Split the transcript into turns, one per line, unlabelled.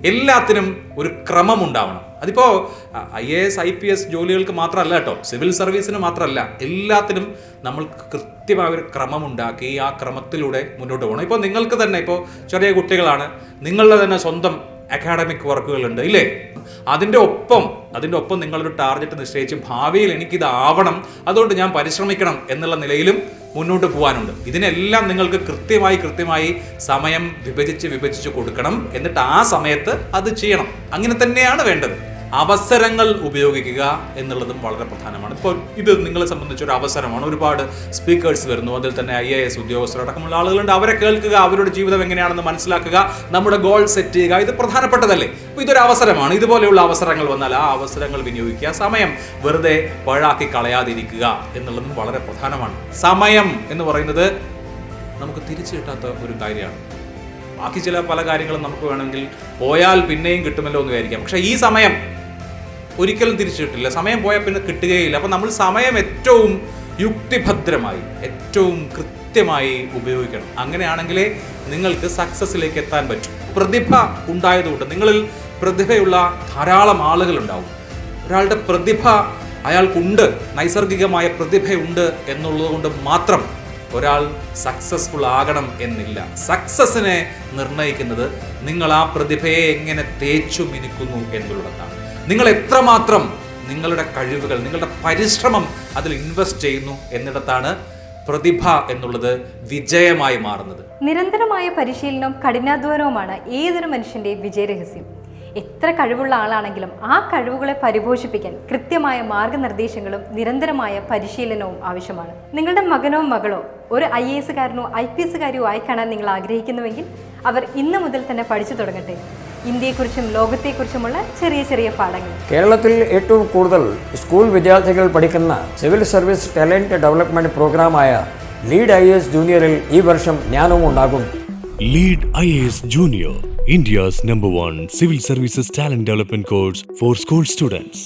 എല്ലാത്തിനും ഒരു ക്രമമുണ്ടാവണം. അതിപ്പോൾ IAS IPS ജോലികൾക്ക് മാത്രമല്ല കേട്ടോ, സിവിൽ സർവീസിന് മാത്രമല്ല, എല്ലാത്തിനും നമ്മൾ കൃത്യമായ ഒരു ക്രമമുണ്ടാക്കി ആ ക്രമത്തിലൂടെ മുന്നോട്ട് പോകണം. ഇപ്പോൾ നിങ്ങൾക്ക് തന്നെ, ഇപ്പോൾ ചെറിയ കുട്ടികളാണ്, നിങ്ങളുടെ തന്നെ സ്വന്തം അക്കാഡമിക് വർക്കുകളുണ്ട് ഇല്ലേ? അതിൻ്റെ ഒപ്പം നിങ്ങളൊരു ടാർഗറ്റ് നിശ്ചയിച്ച് ഭാവിയിൽ എനിക്കിതാവണം, അതുകൊണ്ട് ഞാൻ പരിശ്രമിക്കണം എന്നുള്ള നിലയിലും മുന്നോട്ട് പോകാനുണ്ട്. ഇതിനെല്ലാം നിങ്ങൾക്ക് കൃത്യമായി സമയം വിഭജിച്ച് കൊടുക്കണം. എന്നിട്ട് ആ സമയത്ത് അത് ചെയ്യണം. അങ്ങനെ തന്നെയാണ് വേണ്ടത്. അവസരങ്ങൾ ഉപയോഗിക്കുക എന്നുള്ളതും വളരെ പ്രധാനമാണ്. ഇപ്പോൾ ഇത് നിങ്ങളെ സംബന്ധിച്ചൊരു അവസരമാണ്. ഒരുപാട് സ്പീക്കേഴ്സ് വരുന്നു, അതിൽ തന്നെ IAS ഉദ്യോഗസ്ഥരടക്കമുള്ള ആളുകളുണ്ട്. അവരെ കേൾക്കുക, അവരുടെ ജീവിതം എങ്ങനെയാണെന്ന് മനസ്സിലാക്കുക, നമ്മുടെ ഗോൾ സെറ്റ് ചെയ്യുക, ഇത് പ്രധാനപ്പെട്ടതല്ലേ? അപ്പോൾ ഇതൊരു അവസരമാണ്. ഇതുപോലെയുള്ള അവസരങ്ങൾ വന്നാൽ ആ അവസരങ്ങൾ വിനിയോഗിക്കുക, സമയം വെറുതെ പാഴാക്കി കളയാതിരിക്കുക എന്നുള്ളതും വളരെ പ്രധാനമാണ്. സമയം എന്ന് പറയുന്നത് നമുക്ക് തിരിച്ചു കിട്ടാത്ത ഒരു കാര്യമാണ്. ബാക്കി പല കാര്യങ്ങളും നമുക്ക് വേണമെങ്കിൽ പോയാൽ പിന്നെയും കിട്ടുമല്ലോ എന്ന് വിചാരിക്കാം. പക്ഷേ ഈ സമയം ഒരിക്കലും തിരിച്ചു കിട്ടില്ല. സമയം പോയാൽ പിന്നെ കിട്ടുകയില്ല. അപ്പം നമ്മൾ സമയം ഏറ്റവും യുക്തിഭദ്രമായി, ഏറ്റവും കൃത്യമായി ഉപയോഗിക്കണം. അങ്ങനെയാണെങ്കിലേ നിങ്ങൾക്ക് സക്സസ്സിലേക്ക് എത്താൻ പറ്റും. പ്രതിഭ ഉണ്ടായതുകൊണ്ട്, നിങ്ങളിൽ പ്രതിഭയുള്ള ധാരാളം ആളുകളുണ്ടാവും. ഒരാളുടെ പ്രതിഭ അയാൾക്കുണ്ട്, നൈസർഗികമായ പ്രതിഭയുണ്ട് എന്നുള്ളത് കൊണ്ട് മാത്രം ഒരാൾ സക്സസ്ഫുൾ ആകണം എന്നില്ല. സക്സസിനെ നിർണ്ണയിക്കുന്നത് നിങ്ങൾ ആ പ്രതിഭയെ എങ്ങനെ തേച്ചു മിനുക്കുന്നു എന്നുള്ളതാണ്. നിങ്ങൾ എത്രമാത്രം നിങ്ങളുടെ കഴിവുകൾ, നിങ്ങളുടെ പരിശ്രമം അതിൽ ഇൻവെസ്റ്റ് ചെയ്യുന്നു എന്നിടത്താണ് പ്രതിഭ എന്നുള്ളത് വിജയമായി മാറുന്നത്.
നിരന്തരമായ പരിശീലനവും കഠിനാധ്വാനവുമാണ് ഏതൊരു മനുഷ്യന്റെ വിജയരഹസ്യം. എത്ര കഴിവുള്ള ആളാണെങ്കിലും ആ കഴിവുകളെ പരിപോഷിപ്പിക്കാൻ കൃത്യമായ മാർഗനിർദ്ദേശങ്ങളും നിരന്തരമായ പരിശീലനവും ആവശ്യമാണ്. നിങ്ങളുടെ മകനോ മകളോ ഒരു IAS കാരനോ IPS കാരിയോ ആയി കാണാൻ നിങ്ങൾ ആഗ്രഹിക്കുന്നുവെങ്കിൽ അവർ ഇന്ന് മുതൽ തന്നെ പഠിച്ചു തുടങ്ങട്ടെ. ഇന്ത്യയെക്കുറിച്ചും ലോകത്തെക്കുറിച്ചുമുള്ള ചെറിയ പാഠങ്ങൾ.
കേരളത്തിൽ ഏറ്റവും കൂടുതൽ സ്കൂൾ വിദ്യാർത്ഥികൾ പഠിക്കുന്ന സിവിൽ സർവീസ് ടാലന്റ് ഡെവലപ്മെന്റ് പ്രോഗ്രാമായ ലീഡ് IAS ജൂനിയറിൽ ഈ വർഷം ഞാനും ഉണ്ടാകും.
Lead IAS Junior, India's #1 civil services talent development course for school students.